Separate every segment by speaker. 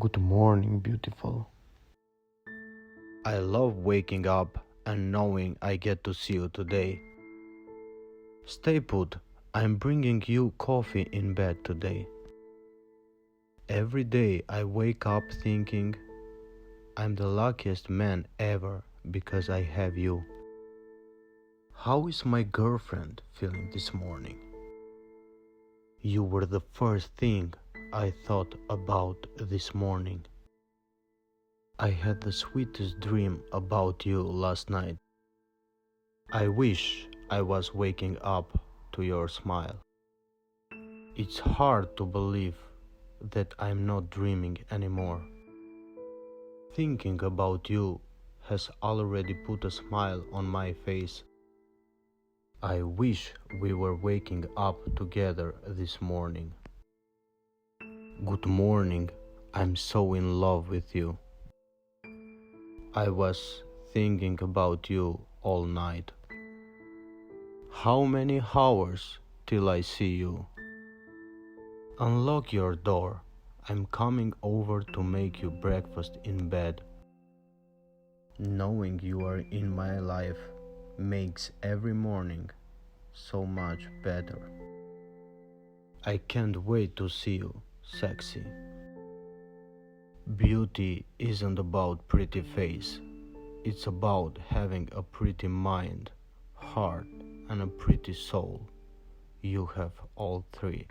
Speaker 1: Good morning, beautiful. I love waking up and knowing I get to see you today. Stay put, I'm bringing you coffee in bed today. Every day I wake up thinking I'm the luckiest man ever because I have you. How is my girlfriend feeling this morning? You were the first thing I thought about this morning. I had the sweetest dream about you last night. I wish I was waking up to your smile. It's hard to believe that I'm not dreaming anymore. Thinking about you has already put a smile on my face. I wish we were waking up together this morning. Good morning, I'm so in love with you. I was thinking about you all night. How many hours till I see you? Unlock your door. I'm coming over to make you breakfast in bed. Knowing you are in my life makes every morning so much better. I can't wait to see you, sexy. Beauty isn't about pretty face. It's about having a pretty mind, heart, and a pretty soul. You have all three.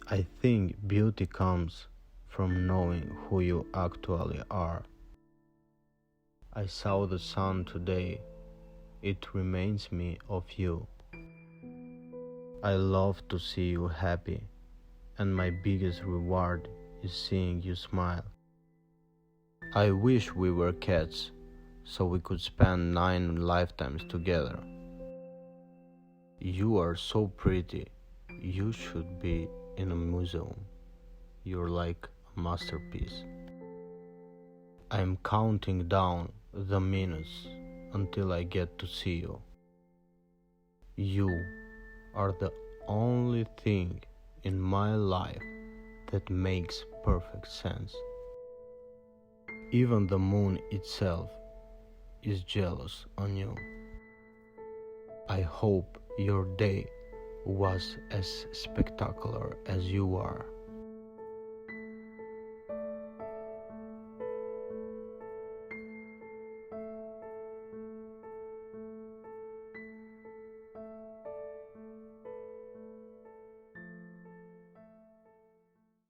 Speaker 1: I think beauty comes from knowing who you actually are. I saw the sun today. It reminds me of you. I love to see you happy, and my biggest reward is seeing you smile. I wish we were cats, so we could spend 9 lifetimes together. You are so pretty. You should be in a museum. You're like a masterpiece. I'm counting down the minutes until I get to see you. You are the only thing in my life that makes perfect sense. Even the moon itself is jealous on you. I hope your day was as spectacular as you are.